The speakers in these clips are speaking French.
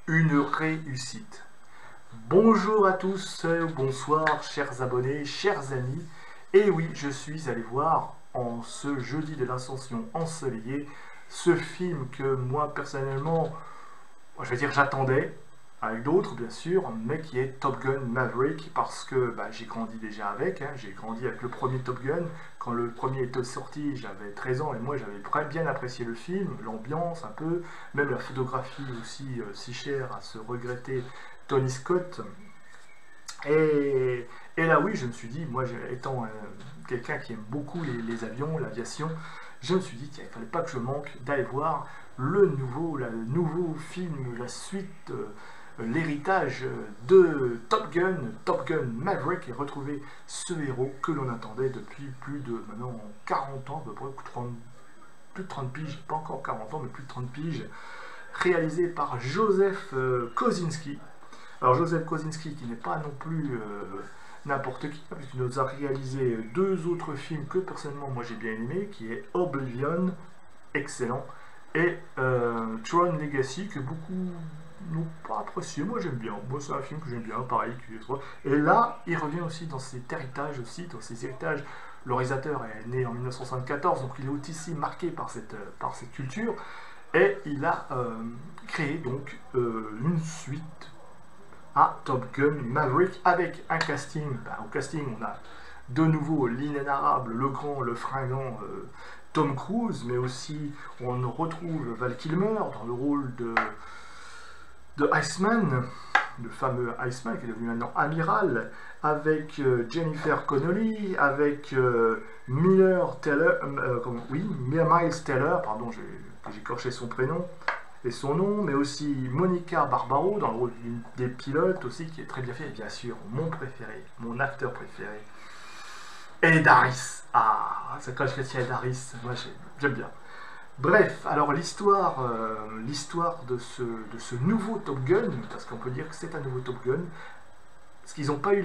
une réussite. Bonjour à tous, bonsoir chers abonnés, chers amis. Et oui, je suis allé voir en ce jeudi de l'Ascension ensoleillé ce film que moi personnellement, je vais dire j'attendais, avec d'autres bien sûr, mais qui est Top Gun Maverick parce que j'ai grandi déjà avec, j'ai grandi avec le premier Top Gun. Quand le premier était sorti, j'avais 13 ans et moi j'avais bien apprécié le film, l'ambiance un peu, même la photographie aussi si chère à se regretter Tony Scott. Et, et là oui, je me suis dit, moi étant quelqu'un qui aime beaucoup les avions, l'aviation, je me suis dit qu'il ne fallait pas que je manque d'aller voir le nouveau film, la suite, l'héritage de Top Gun Maverick, et retrouver ce héros que l'on attendait depuis plus de maintenant 40 ans, à peu près 30, plus de 30 piges, pas encore 40 ans, mais plus de 30 piges, réalisé par Joseph Kosinski. Alors Joseph Kosinski qui n'est pas non plus n'importe qui, puisqu'il nous a réalisé deux autres films que personnellement moi j'ai bien aimé, qui est Oblivion, excellent, et Tron Legacy, que beaucoup n'ont pas apprécié. Moi j'aime bien, moi c'est un film que j'aime bien, pareil. Et là, il revient aussi dans cet héritage, Le réalisateur est né en 1974, donc il est aussi marqué par cette culture, et il a créé donc une suite à Top Gun Maverick avec un casting. Au casting, on a de nouveau l'inénarrable, le grand, le fringant Tom Cruise, mais aussi on retrouve Val Kilmer dans le rôle de Iceman, le fameux Iceman qui est devenu maintenant amiral, avec Jennifer Connelly, avec Miles Teller, pardon, j'ai écorché son prénom et son nom, mais aussi Monica Barbaro dans le rôle des pilotes aussi, qui est très bien fait, et bien sûr mon préféré, mon acteur préféré, Ed Harris. Ah, c'est quand je fais Ed Harris, moi j'aime bien. Bref, alors l'histoire de ce nouveau Top Gun, parce qu'on peut dire que c'est un nouveau Top Gun, parce qu'ils ont eu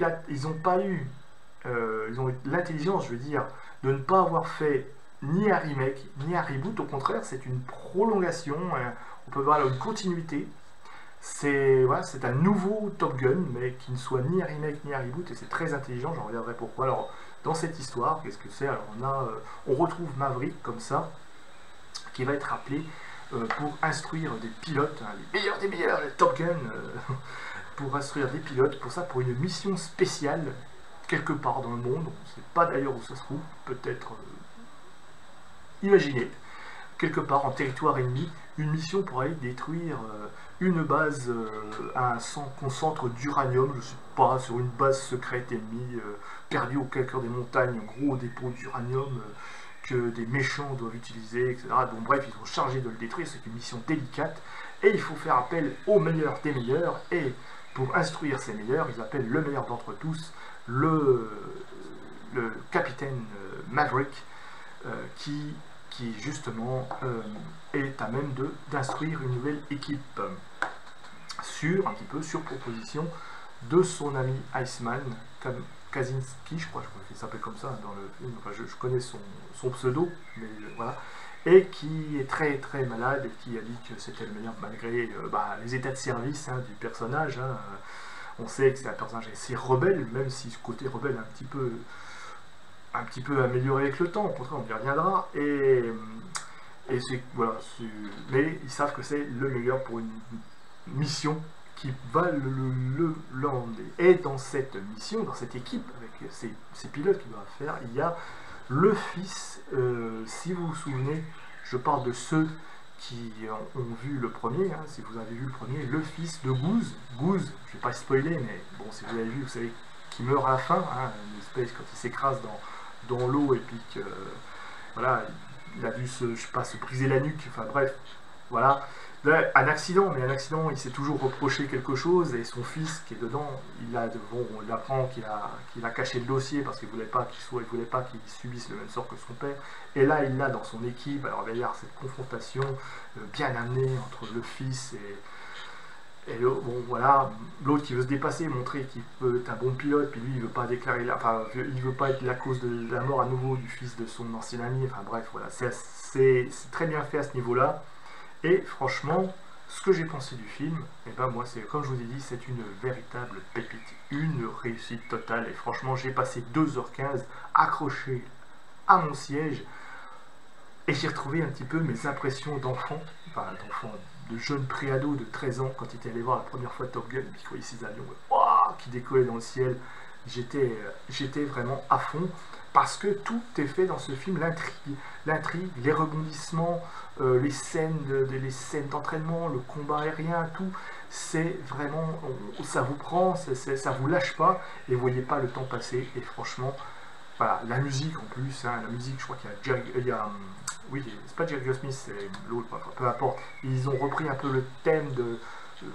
l'intelligence, je veux dire, de ne pas avoir fait ni un remake, ni un reboot. Au contraire, c'est une prolongation, on peut voir là une continuité. C'est un nouveau Top Gun, mais qui ne soit ni un remake ni un reboot, et c'est très intelligent, j'en reviendrai pourquoi. Alors, dans cette histoire, qu'est-ce que c'est? Alors, on retrouve Maverick, comme ça, qui va être appelé pour instruire des pilotes, les meilleurs des meilleurs, les Top Gun, pour instruire des pilotes, pour une mission spéciale, quelque part dans le monde, on ne sait pas d'ailleurs où ça se trouve, peut-être imaginez, quelque part en territoire ennemi, une mission pour aller détruire une base, un centre d'uranium, je ne sais pas, sur une base secrète ennemie, perdue au cœur des montagnes, gros dépôt d'uranium que des méchants doivent utiliser, etc. Donc bref, ils sont chargés de le détruire, c'est une mission délicate, et il faut faire appel aux meilleurs des meilleurs, et pour instruire ces meilleurs, ils appellent le meilleur d'entre tous, le capitaine Maverick, qui justement est à même d'instruire une nouvelle équipe un petit peu sur proposition de son ami Iceman, Kaczynski, je crois qu'il s'appelle comme ça dans le film, enfin je connais son pseudo, mais voilà, et qui est très très malade et qui a dit que c'était le meilleur malgré les états de service du personnage. On sait que c'est un personnage assez rebelle, même si ce côté rebelle est un petit peu amélioré avec le temps, au contraire on y reviendra, mais ils savent que c'est le meilleur pour une mission qui va le lander. Et dans cette mission, dans cette équipe, avec ces pilotes qui doivent faire, il y a le fils, si vous vous souvenez, je parle de ceux qui ont vu le premier, si vous avez vu le premier, le fils de Goose, je ne vais pas spoiler, mais bon, si vous avez vu, vous savez qu'il meurt à la fin, une espèce quand il s'écrase dans l'eau, et puis que, voilà, il a dû se briser la nuque, enfin bref, voilà. Un accident, il s'est toujours reproché quelque chose, et son fils qui est dedans, on apprend qu'il a caché le dossier parce qu'il ne voulait pas qu'il subisse le même sort que son père, et là il l'a dans son équipe. Alors il va y avoir cette confrontation bien amenée entre le fils et l'autre qui veut se dépasser, montrer qu'il peut être un bon pilote, puis lui il veut pas il veut pas être la cause de la mort à nouveau du fils de son ancien ami, enfin bref, voilà, c'est très bien fait à ce niveau-là. Et franchement, ce que j'ai pensé du film, et ben moi, c'est comme je vous ai dit, c'est une véritable pépite, une réussite totale. Et franchement, j'ai passé 2h15 accroché à mon siège et j'ai retrouvé un petit peu mes impressions d'enfant, enfin d'enfant, de jeune préado de 13 ans quand il était allé voir la première fois Top Gun, puis il voyait ces avions qui décollaient dans le ciel. J'étais vraiment à fond parce que tout est fait dans ce film, l'intrigue, les rebondissements, les scènes d'entraînement, le combat aérien, tout, c'est vraiment, ça vous prend, ça vous lâche pas et vous voyez pas le temps passer. Et franchement, voilà, la musique en plus, hein, la musique, je crois qu'il y a oui, c'est pas Jerry Goldsmith, c'est l'autre, peu importe. Ils ont repris un peu le thème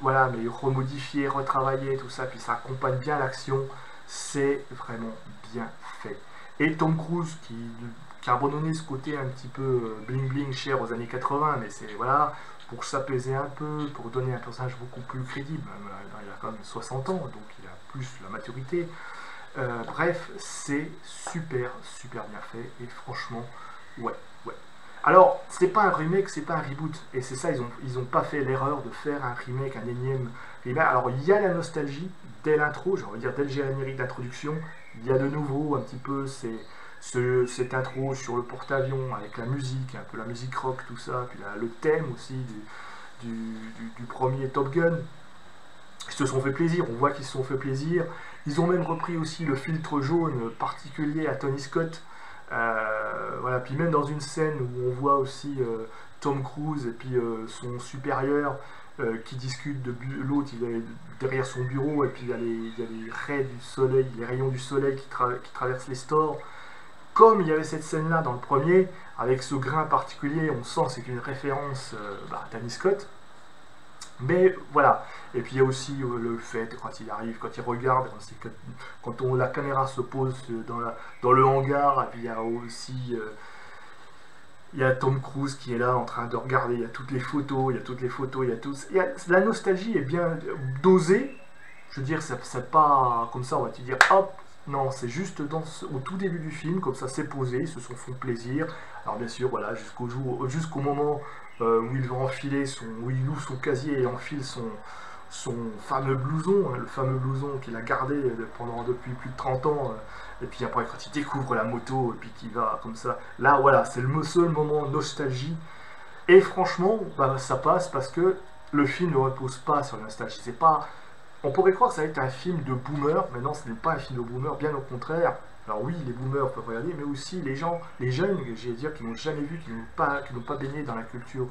voilà, mais remodifié, retravaillé, tout ça, puis ça accompagne bien l'action. C'est vraiment bien fait. Et Tom Cruise qui a abandonné ce côté un petit peu bling bling cher aux années 80, mais c'est voilà, pour s'apaiser un peu, pour donner un personnage beaucoup plus crédible. Il a quand même 60 ans, donc il a plus la maturité. Bref, c'est super bien fait, et franchement, ouais. Alors, c'est pas un remake, c'est pas un reboot, et c'est ça, ils ont pas fait l'erreur de faire un remake, un énième remake. Alors, il y a la nostalgie dès l'intro, j'ai envie de dire dès le générique d'introduction, il y a de nouveau un petit peu cette intro sur le porte-avions avec la musique, un peu la musique rock, tout ça, puis le thème aussi du premier Top Gun. Ils se sont fait plaisir, on voit qu'ils se sont fait plaisir. Ils ont même repris aussi le filtre jaune particulier à Tony Scott. Voilà, puis même dans une scène où on voit aussi Tom Cruise et puis son supérieur qui discute de l'autre, il est derrière son bureau et puis il y a les raies du soleil, les rayons du soleil qui traversent les stores. Comme il y avait cette scène là dans le premier, avec ce grain particulier, on sent que c'est une référence à Tony Scott. Mais voilà, et puis il y a aussi le fait, quand il arrive, quand il regarde, quand la caméra se pose dans le hangar, et puis il y a aussi il y a Tom Cruise qui est là en train de regarder, il y a toutes les photos, la nostalgie est bien dosée, je veux dire, c'est pas comme ça, on va te dire hop, non, c'est juste au tout début du film, comme ça c'est posé, ils se sont fait plaisir. Alors bien sûr, voilà, jusqu'au moment où il va enfiler où il ouvre son casier et enfile son fameux blouson, hein, le fameux blouson qu'il a gardé depuis plus de 30 ans. Et puis après, quand il découvre la moto et puis qu'il va comme ça, là voilà, c'est le seul moment nostalgie. Et franchement, ça passe parce que le film ne repose pas sur la nostalgie. C'est pas, on pourrait croire que ça va être un film de boomer, mais non, ce n'est pas un film de boomer, bien au contraire. Alors oui, les boomers peuvent regarder, mais aussi les jeunes, j'ai dire, qui n'ont jamais vu, qui n'ont pas baigné dans la culture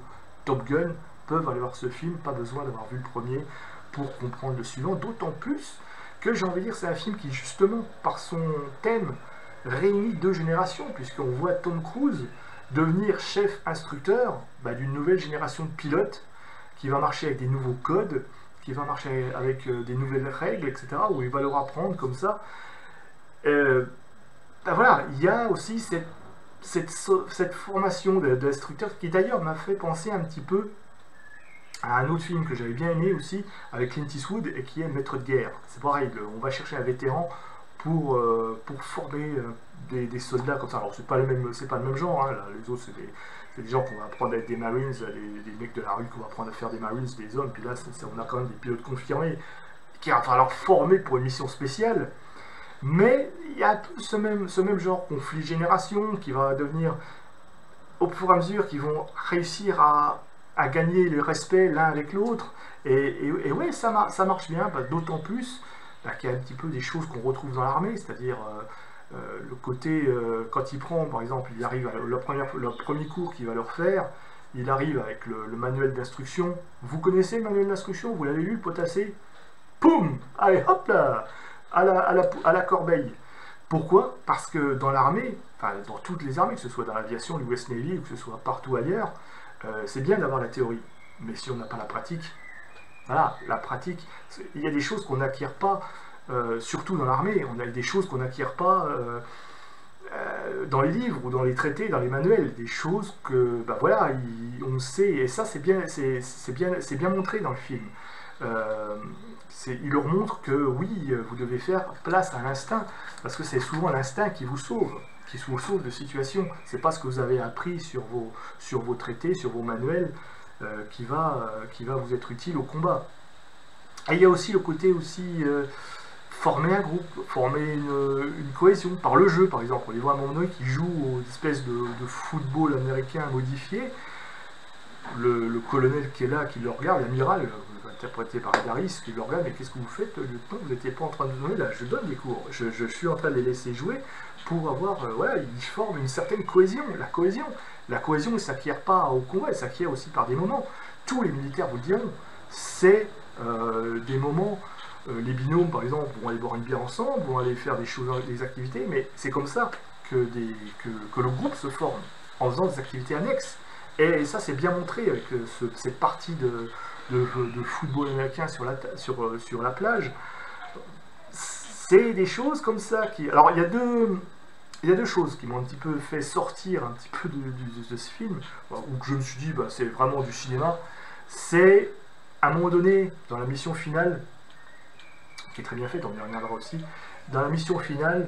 Top Gun, peuvent aller voir ce film, pas besoin d'avoir vu le premier pour comprendre le suivant, d'autant plus que j'ai envie de dire c'est un film qui justement, par son thème, réunit deux générations, puisqu'on voit Tom Cruise devenir chef instructeur d'une nouvelle génération de pilotes, qui va marcher avec des nouveaux codes, qui va marcher avec des nouvelles règles, etc., où il va leur apprendre comme ça. Voilà, il y a aussi cette formation d'instructeur qui d'ailleurs m'a fait penser un petit peu à un autre film que j'avais bien aimé aussi, avec Clint Eastwood, et qui est Maître de guerre. C'est pareil, on va chercher un vétéran pour former des soldats comme ça. Alors c'est pas le même genre, hein, là, les autres c'est des gens qu'on va apprendre à être des Marines, des mecs de la rue qu'on va apprendre à faire des Marines, des hommes, puis là on a quand même des pilotes confirmés, qui va falloir former pour une mission spéciale. Mais il y a ce même genre conflit génération qui va devenir, au fur et à mesure qu'ils vont réussir à gagner le respect l'un avec l'autre. Et ouais, ça marche bien, d'autant plus qu'il y a un petit peu des choses qu'on retrouve dans l'armée, c'est-à-dire le côté, quand il prend, par exemple, il arrive à le premier cours qu'il va leur faire, il arrive avec le manuel d'instruction. Vous connaissez le manuel d'instruction? Vous l'avez lu, le potassé? Poum! Allez, hop là! À la corbeille. Pourquoi? Parce que dans l'armée, enfin dans toutes les armées, que ce soit dans l'aviation, l'US Navy, ou que ce soit partout ailleurs, c'est bien d'avoir la théorie. Mais si on n'a pas la pratique, voilà, la pratique, il y a des choses qu'on n'acquiert pas, surtout dans l'armée, on a des choses qu'on n'acquiert pas dans les livres ou dans les traités, dans les manuels, des choses que, voilà, on sait, et ça c'est bien montré dans le film. Il leur montre que oui, vous devez faire place à l'instinct, parce que c'est souvent l'instinct qui vous sauve de situations. C'est pas ce que vous avez appris sur vos traités, sur vos manuels. qui va vous être utile au combat. Et il y a aussi le côté aussi former un groupe, former une cohésion par le jeu, par exemple. On les voit à un moment donné qui jouent aux espèces de football américain modifié. Le colonel qui est là, qui le regarde, l'amiral, interprété par Daris, qui le regarde, mais qu'est-ce que vous faites, lieutenant? Vous n'étiez pas en train de donner là, je donne des cours, je suis en train de les laisser jouer pour avoir, voilà, ils forment une certaine cohésion. La cohésion ne s'acquiert pas au combat, elle s'acquiert aussi par des moments. Tous les militaires vous le diront, c'est des moments, les binômes par exemple vont aller boire une bière ensemble, vont aller faire des choses, des activités, mais c'est comme ça que le groupe se forme, en faisant des activités annexes. Et ça c'est bien montré avec cette partie de football américain sur la plage. C'est des choses comme ça qui... Alors il y a deux choses qui m'ont un petit peu fait sortir un petit peu de ce film, où je me suis dit, bah, c'est vraiment du cinéma. C'est, à un moment donné, dans la mission finale, qui est très bien faite, on y reviendra aussi, dans la mission finale,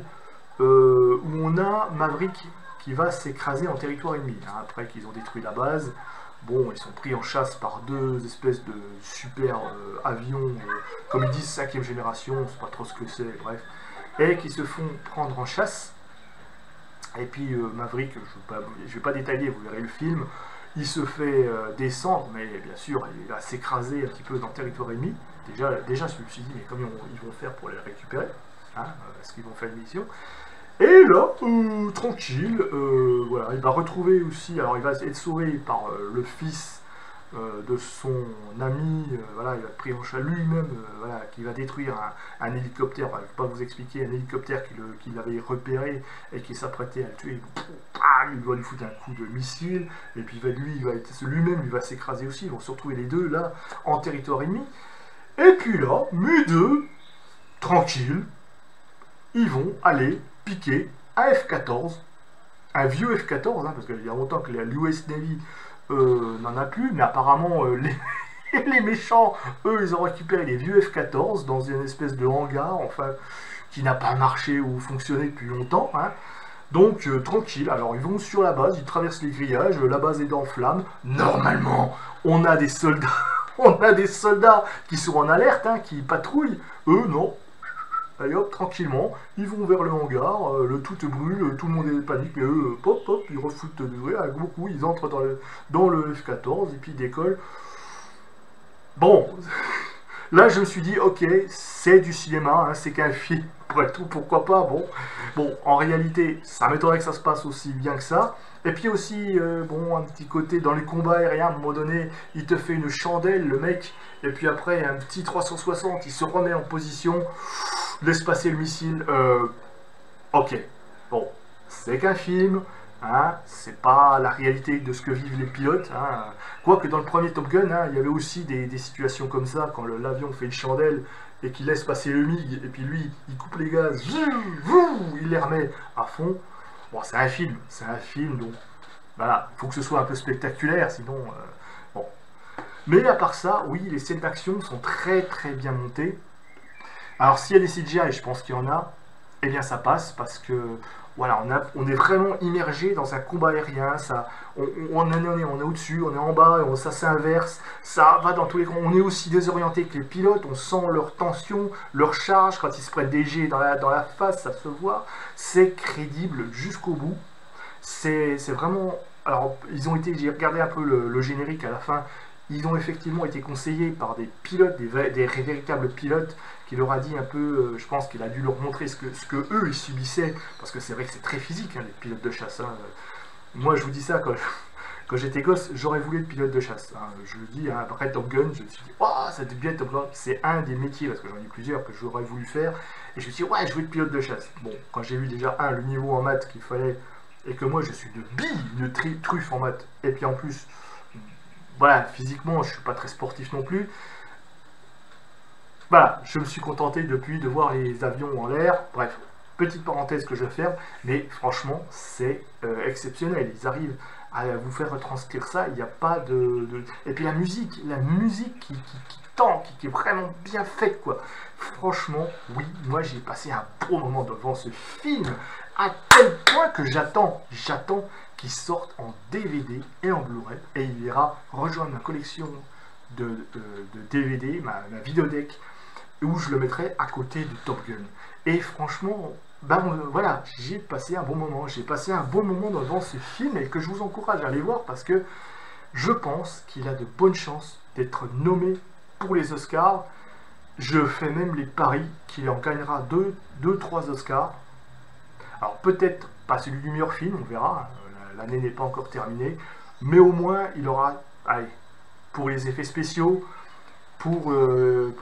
où on a Maverick qui va s'écraser en territoire ennemi, hein, après qu'ils ont détruit la base. Bon, ils sont pris en chasse par deux espèces de super avions, comme ils disent, 5e génération, on ne sait pas trop ce que c'est, bref, et qui se font prendre en chasse. Et puis Maverick, je ne vais pas détailler, vous verrez le film, il se fait descendre, mais bien sûr, il va s'écraser un petit peu dans le territoire ennemi. Déjà je me suis dit, mais comment ils vont faire pour les récupérer, hein, est-ce qu'ils vont faire une mission? Et là, tranquille, voilà, il va retrouver aussi, alors il va être sauvé par le fils de son ami, voilà, il va être pris en charge lui-même, voilà, qui va détruire un hélicoptère, je ne vais pas vous expliquer, un hélicoptère qu'il avait repéré et qui s'apprêtait à le tuer, il va lui foutre un coup de missile, et puis lui-même il va s'écraser aussi, ils vont se retrouver les deux là, en territoire ennemi, et puis là, mes deux, tranquille, ils vont aller piquer un F-14, un vieux F-14, hein, parce qu'il y a longtemps que l'US Navy n'en a plus, mais apparemment les méchants, eux, ils ont récupéré les vieux F-14 dans une espèce de hangar, enfin, qui n'a pas marché ou fonctionné depuis longtemps, hein. Donc, tranquille, alors ils vont sur la base, ils traversent les grillages, la base est en flammes, normalement, on a des soldats, qui sont en alerte, hein, qui patrouillent, eux, non. Allez hop, tranquillement, ils vont vers le hangar, le tout brûle, tout le monde est panique, mais eux, pop, ils refoutent de vrai, avec beaucoup, ils entrent dans le F-14, et puis ils décollent. Bon, là je me suis dit, ok, c'est du cinéma, hein, c'est qu'un film, après tout, pourquoi pas, bon, en réalité, ça m'étonnerait que ça se passe aussi bien que ça. Et puis aussi, bon, un petit côté dans les combats aériens, à un moment donné, il te fait une chandelle, le mec, et puis après, un petit 360, il se remet en position, laisse passer le missile, ok, bon, c'est qu'un film, hein, c'est pas la réalité de ce que vivent les pilotes, hein. Quoique dans le premier Top Gun, hein, il y avait aussi des situations comme ça, quand l'avion fait une chandelle, et qu'il laisse passer le MiG, et puis lui, il coupe les gaz, il les remet à fond. Bon, c'est un film, donc voilà, il faut que ce soit un peu spectaculaire, sinon, bon. Mais à part ça, oui, les scènes d'action sont très très bien montées. Alors s'il y a des CGI, je pense qu'il y en a, eh bien ça passe, parce que, voilà, on est vraiment immergé dans un combat aérien, ça, on est au-dessus, on est en bas, ça s'inverse, ça va dans tous les coins, on est aussi désorienté que les pilotes, on sent leur tension, leur charge, quand ils se prennent des jets dans la face, ça se voit, c'est crédible jusqu'au bout, c'est vraiment, alors j'ai regardé un peu le générique à la fin, ils ont effectivement été conseillés par des pilotes, des véritables pilotes, qui leur a dit un peu, je pense qu'il a dû leur montrer ce que eux ils subissaient, parce que c'est vrai que c'est très physique, hein, les pilotes de chasse, hein. Moi je vous dis ça, quand j'étais gosse, j'aurais voulu être pilote de chasse, hein. Je le dis, hein, après Top Gun, je me suis dit, oh, ça devait bien être Top Gun, c'est un des métiers, parce que j'en ai plusieurs que j'aurais voulu faire, et je me suis dit, ouais, je veux être pilote de chasse. Bon, quand j'ai vu déjà, le niveau en maths qu'il fallait, et que moi je suis une truffe en maths, et puis en plus, voilà, physiquement, je suis pas très sportif non plus. Voilà, je me suis contenté depuis de voir les avions en l'air. Bref, petite parenthèse que je ferme, mais franchement, c'est exceptionnel. Ils arrivent à vous faire retranscrire ça, il n'y a pas de... Et puis la musique temps, qui est vraiment bien faite, quoi. Franchement, oui, moi j'ai passé un bon moment devant ce film, à tel point que j'attends qu'il sorte en DVD et en Blu-ray, et il ira rejoindre ma collection de DVD, ma vidéothèque, où je le mettrai à côté de Top Gun. Et franchement, voilà, j'ai passé un bon moment. J'ai passé un bon moment devant ce film et que je vous encourage à aller voir parce que je pense qu'il a de bonnes chances d'être nommé pour les Oscars. Je fais même les paris qu'il en gagnera 3 Oscars. Alors peut-être pas celui du meilleur film, on verra. L'année n'est pas encore terminée. Mais au moins, il aura, allez, pour les effets spéciaux, pour le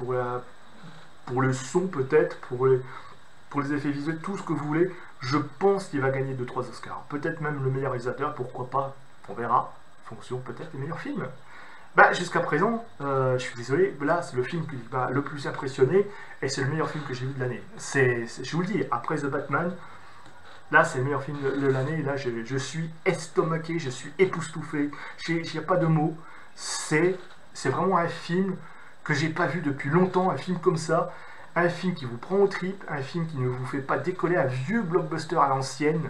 son peut-être, pour les effets visuels, tout ce que vous voulez, je pense qu'il va gagner 2-3 Oscars. Peut-être même le meilleur réalisateur, pourquoi pas, on verra, en fonction peut-être des meilleurs films. Jusqu'à présent, je suis désolé, là c'est le film qui m'a le plus impressionné et c'est le meilleur film que j'ai vu de l'année. Je vous le dis, après The Batman, là c'est le meilleur film de l'année, là je suis estomaqué, je suis époustouflé, il n'y a pas de mots. C'est vraiment un film que j'ai pas vu depuis longtemps, un film comme ça, un film qui vous prend aux tripes, un film qui ne vous fait pas décoller, un vieux blockbuster à l'ancienne,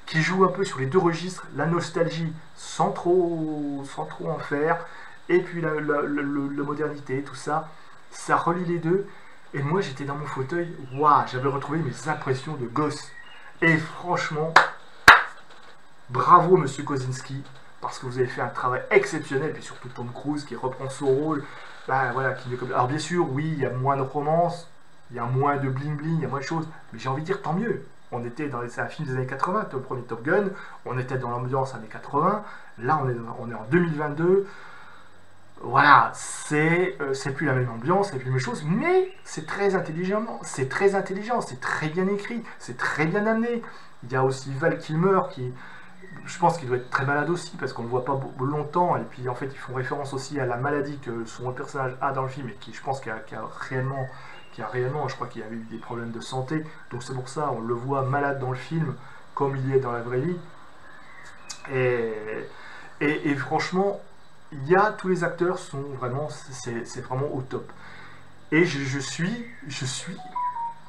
qui joue un peu sur les deux registres, la nostalgie sans trop en faire, et puis la modernité, tout ça, ça relie les deux, et moi j'étais dans mon fauteuil, waouh, j'avais retrouvé mes impressions de gosse, et franchement, bravo Monsieur Kosinski, parce que vous avez fait un travail exceptionnel, et puis surtout Tom Cruise qui reprend son rôle, voilà, alors bien sûr, oui, il y a moins de romance, il y a moins de bling bling, il y a moins de choses, mais j'ai envie de dire tant mieux. C'est un film des années 80, le premier Top Gun, on était dans l'ambiance années 80, là on est en 2022, voilà, c'est plus la même ambiance, c'est plus la même chose, mais c'est très intelligent, c'est très bien écrit, c'est très bien amené. Il y a aussi Val Kilmer qui, je pense qu'il doit être très malade aussi, parce qu'on ne le voit pas longtemps, et puis en fait ils font référence aussi à la maladie que son personnage a dans le film, et qui je pense qu'il a réellement, je crois qu'il y avait eu des problèmes de santé, donc c'est pour ça on le voit malade dans le film, comme il y est dans la vraie vie. Et franchement, tous les acteurs sont vraiment, c'est vraiment au top. Et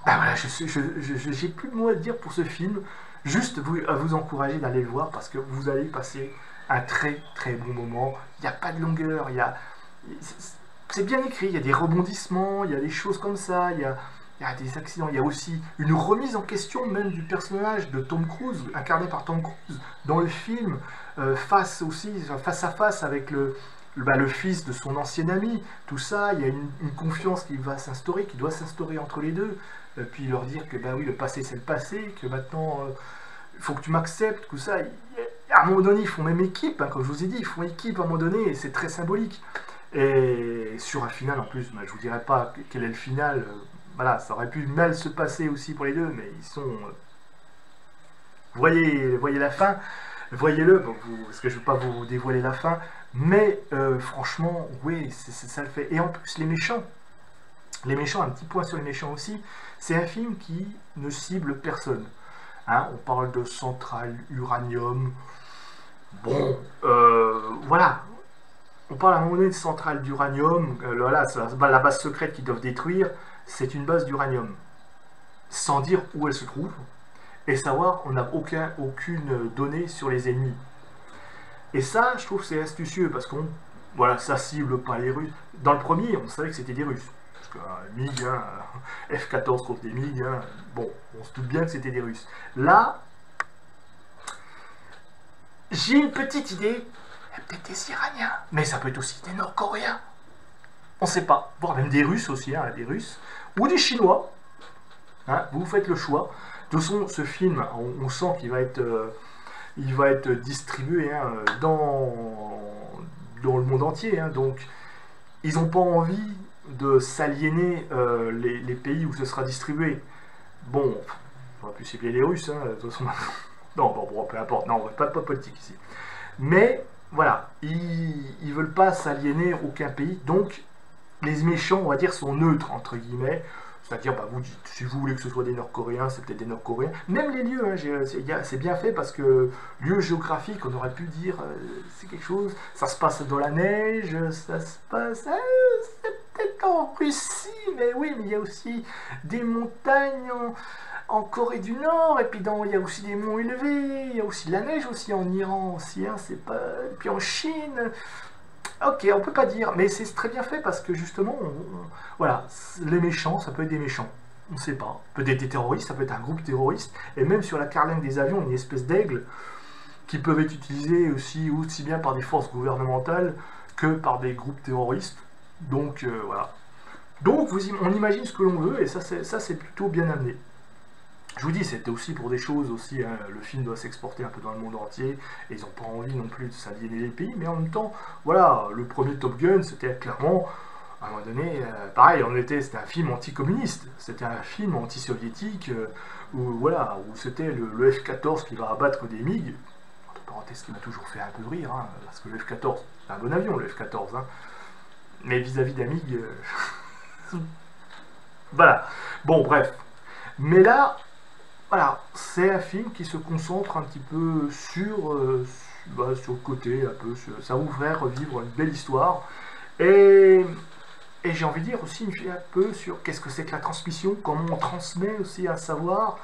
voilà, j'ai plus de mots à dire pour ce film, juste à vous encourager d'aller le voir, parce que vous allez passer un très très bon moment. Il n'y a pas de longueur, c'est bien écrit, il y a des rebondissements, il y a des choses comme ça, il y a des accidents, il y a aussi une remise en question même du personnage de Tom Cruise, incarné par Tom Cruise, dans le film, face à face avec le fils de son ancien ami, tout ça, il y a une confiance qui doit s'instaurer entre les deux, puis leur dire que oui, le passé c'est le passé, que maintenant il faut que tu m'acceptes, tout ça. À un moment donné, ils font même équipe, hein, comme je vous ai dit, ils font équipe à un moment donné, et c'est très symbolique. Et sur un final en plus, je vous dirai pas quel est le final, voilà, ça aurait pu mal se passer aussi pour les deux, mais ils sont... voyez la fin, voyez-le, parce que je ne veux pas vous dévoiler la fin, mais franchement, oui, ça le fait. Et en plus, les méchants, un petit point sur les méchants aussi, c'est un film qui ne cible personne. Hein, on parle de centrale uranium, bon, voilà, on parle à un moment donné de centrale d'uranium, voilà, la base secrète qu'ils doivent détruire, c'est une base d'uranium, sans dire où elle se trouve, et savoir, on n'a aucune donnée sur les ennemis. Et ça, je trouve que c'est astucieux, parce qu'on, voilà, ça cible pas les Russes. Dans le premier, on savait que c'était des Russes. Parce que MiG, hein, F-14 contre des MiG, hein, bon, on se doute bien que c'était des Russes. Là, j'ai une petite idée, peut-être des Iraniens, mais ça peut être aussi des Nord-Coréens. On ne sait pas, voire même des Russes aussi, hein, des Russes, ou des Chinois. Hein, vous faites le choix. De toute façon, ce film, on sent qu'il va être distribué, hein, dans le monde entier. Hein, donc, ils n'ont pas envie de s'aliéner les pays où ce sera distribué. Bon, on va plus cibler les Russes, hein, de toute façon. Non, bon, peu importe, non, pas de politique ici. Mais, voilà, ils veulent pas s'aliéner aucun pays, donc les méchants, on va dire, sont neutres, entre guillemets. C'est-à-dire, bah, si vous voulez que ce soit des Nord-Coréens, c'est peut-être des Nord-Coréens. Même les lieux, hein, c'est bien fait parce que lieu géographique, on aurait pu dire, c'est quelque chose, ça se passe dans la neige, ça se passe, c'est peut-être en Russie, mais oui, mais il y a aussi des montagnes en Corée du Nord, et puis il y a aussi des monts élevés, il y a aussi de la neige aussi en Iran aussi, hein, c'est pas, et puis en Chine. Ok, on peut pas dire, mais c'est très bien fait parce que justement, voilà, les méchants, ça peut être des méchants, on sait pas. Peut-être des terroristes, ça peut être un groupe terroriste, et même sur la carlingue des avions, une espèce d'aigle qui peuvent être utilisés aussi bien par des forces gouvernementales que par des groupes terroristes. Donc voilà. Donc on imagine ce que l'on veut, et ça c'est plutôt bien amené. Je vous dis, c'était aussi pour des choses aussi, hein, le film doit s'exporter un peu dans le monde entier, et ils n'ont pas envie non plus de s'aliéner les pays, mais en même temps, voilà, le premier Top Gun, c'était clairement, à un moment donné, pareil, c'était un film anticommuniste, c'était un film anti-soviétique, où voilà, où c'était le F-14 qui va abattre des MiG, entre parenthèses, qui m'a toujours fait un peu rire, hein, parce que le F-14, c'est un bon avion, le F-14, hein, mais vis-à-vis d'un MiG, voilà, bon, bref, mais là, voilà, c'est un film qui se concentre un petit peu sur le côté, un peu, ça vous ferait revivre une belle histoire. Et, et j'ai envie de dire aussi un peu sur qu'est-ce que c'est que la transmission, comment on transmet aussi un savoir,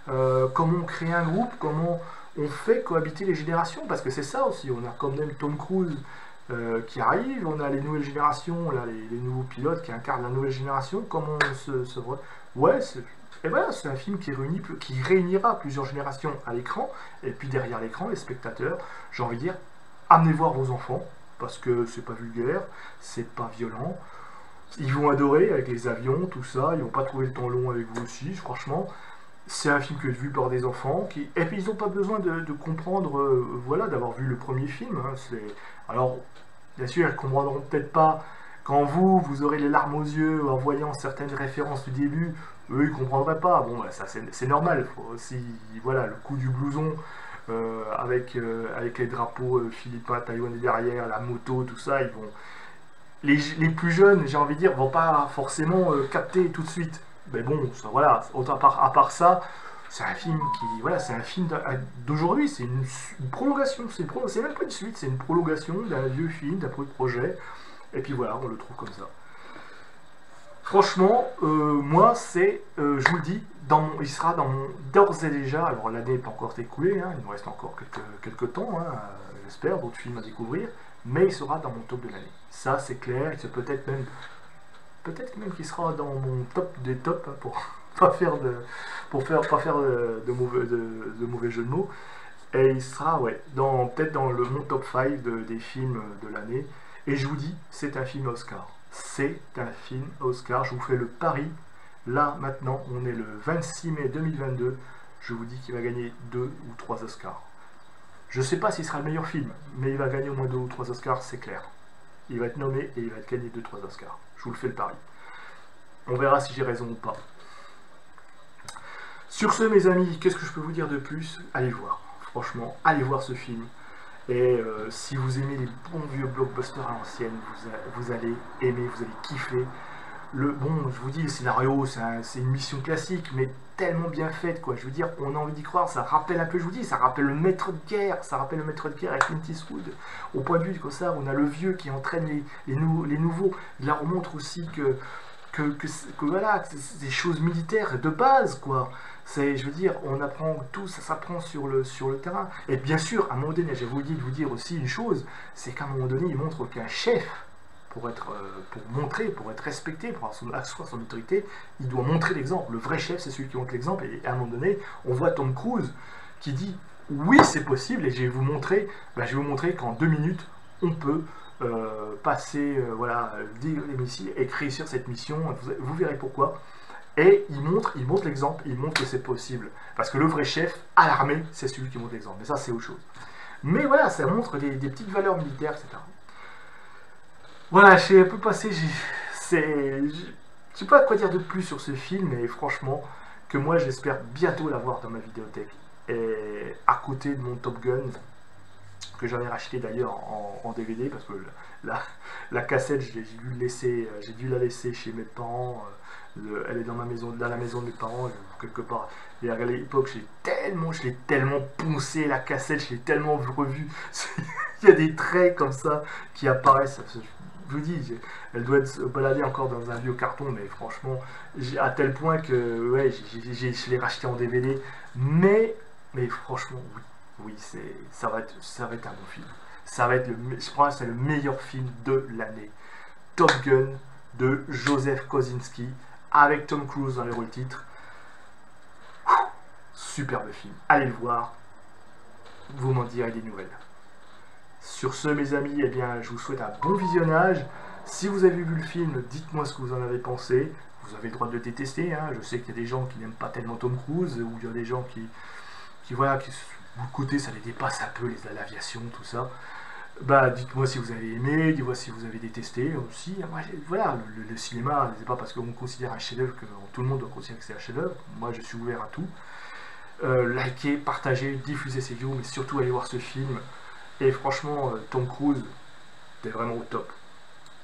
comment on crée un groupe, comment on fait cohabiter les générations, parce que c'est ça aussi, on a quand même Tom Cruise qui arrive, on a les nouvelles générations, là, les nouveaux pilotes qui incarnent la nouvelle génération, comment on se voit. Ouais, et voilà, c'est un film qui réunira plusieurs générations à l'écran, et puis derrière l'écran, les spectateurs, j'ai envie de dire, amenez voir vos enfants, parce que c'est pas vulgaire, c'est pas violent, ils vont adorer avec les avions, tout ça, ils vont pas trouver le temps long avec vous aussi, franchement, c'est un film que j'ai vu par des enfants, et puis ils n'ont pas besoin de comprendre, voilà, d'avoir vu le premier film, hein, alors, bien sûr, ils comprendront peut-être pas, quand vous aurez les larmes aux yeux en voyant certaines références du début, eux ils comprendraient pas. Bon, bah, ça c'est normal. Faut aussi, voilà, le coup du blouson avec les drapeaux philippins, taïwanais derrière, la moto, tout ça, ils vont. Les plus jeunes, j'ai envie de dire, vont pas forcément capter tout de suite. Mais bon, ça, voilà. À part ça, c'est un film voilà, c'est un film d'aujourd'hui. C'est une prolongation. C'est même pas une suite, c'est une prolongation d'un vieux film, d'un projet. Et puis voilà, on le trouve comme ça. Franchement, moi, je vous le dis, il sera dans mon, d'ores et déjà, alors l'année n'est pas encore écoulée, hein, il me reste encore quelques temps, hein, j'espère, d'autres films à découvrir, mais il sera dans mon top de l'année. Ça, c'est clair, c'est peut-être même qu'il sera dans mon top des tops, hein, pour pas faire de mauvais jeux de mots. Et il sera, ouais, peut-être dans mon top 5 des films de l'année. Et je vous dis, c'est un film Oscar. C'est un film Oscar. Je vous fais le pari. Là, maintenant, on est le 26 mai 2022. Je vous dis qu'il va gagner 2 ou 3 Oscars. Je ne sais pas s'il sera le meilleur film, mais il va gagner au moins 2 ou 3 Oscars, c'est clair. Il va être nommé et il va gagner 2-3 Oscars. Je vous le fais le pari. On verra si j'ai raison ou pas. Sur ce, mes amis, qu'est-ce que je peux vous dire de plus? Allez voir. Franchement, allez voir ce film. Et si vous aimez les bons vieux blockbusters à l'ancienne, vous allez aimer, vous allez kiffer. Bon, je vous dis, le scénario, c'est une mission classique, mais tellement bien faite, quoi. Je veux dire, on a envie d'y croire, ça rappelle un peu, je vous dis, ça rappelle le Maître de guerre, avec Clint Eastwood. Au point de vue comme ça, on a le vieux qui entraîne les nouveaux. Il leur montre aussi que voilà, c'est des choses militaires de base, quoi. Je veux dire, on apprend tout, ça s'apprend sur le terrain. Et bien sûr, à un moment donné, j'ai oublié de vous dire aussi une chose, c'est qu'à un moment donné, il montre qu'un chef, pour être respecté, pour avoir son autorité, il doit montrer l'exemple. Le vrai chef, c'est celui qui montre l'exemple. Et à un moment donné, on voit Tom Cruise qui dit, oui, c'est possible, et je vais vous montrer qu'en 2 minutes, on peut passer, voilà, les missiles et réussir cette mission. Vous verrez pourquoi. Et il montre l'exemple, il montre que c'est possible. Parce que le vrai chef à l'armée, c'est celui qui montre l'exemple. Mais ça, c'est autre chose. Mais voilà, ça montre des petites valeurs militaires, etc. Voilà, j'ai un peu passé. Je sais pas quoi dire de plus sur ce film, mais franchement, que moi, j'espère bientôt l'avoir dans ma vidéothèque. Et à côté de mon Top Gun, que j'en ai racheté d'ailleurs en DVD, parce que la cassette, j'ai dû la laisser chez mes parents. Elle est dans la maison de mes parents, quelque part. Et à l'époque, je l'ai tellement poncé la cassette, je l'ai tellement revue. Il y a des traits comme ça qui apparaissent. Je vous dis, elle doit être baladée encore dans un vieux carton, mais franchement, à tel point que ouais, je l'ai racheté en DVD. Mais franchement, oui, ça va être un bon film. Je crois que c'est le meilleur film de l'année. Top Gun de Joseph Kosinski avec Tom Cruise dans les rôles titres. Superbe film. Allez le voir. Vous m'en direz des nouvelles. Sur ce, mes amis, eh bien, je vous souhaite un bon visionnage. Si vous avez vu le film, dites-moi ce que vous en avez pensé. Vous avez le droit de le détester. Hein. Je sais qu'il y a des gens qui n'aiment pas tellement Tom Cruise, ou il y a des gens qui voilà, du côté, ça les dépasse un peu, l'aviation, tout ça. Bah, dites-moi si vous avez aimé, dites-moi si vous avez détesté aussi. Moi, voilà, le cinéma, c'est pas parce qu'on considère un chef-d'œuvre que tout le monde doit considérer que c'est un chef-d'œuvre. Moi, je suis ouvert à tout. Likez, partagez, diffusez ces vidéos, mais surtout allez voir ce film. Et franchement, Tom Cruise, c'est vraiment au top.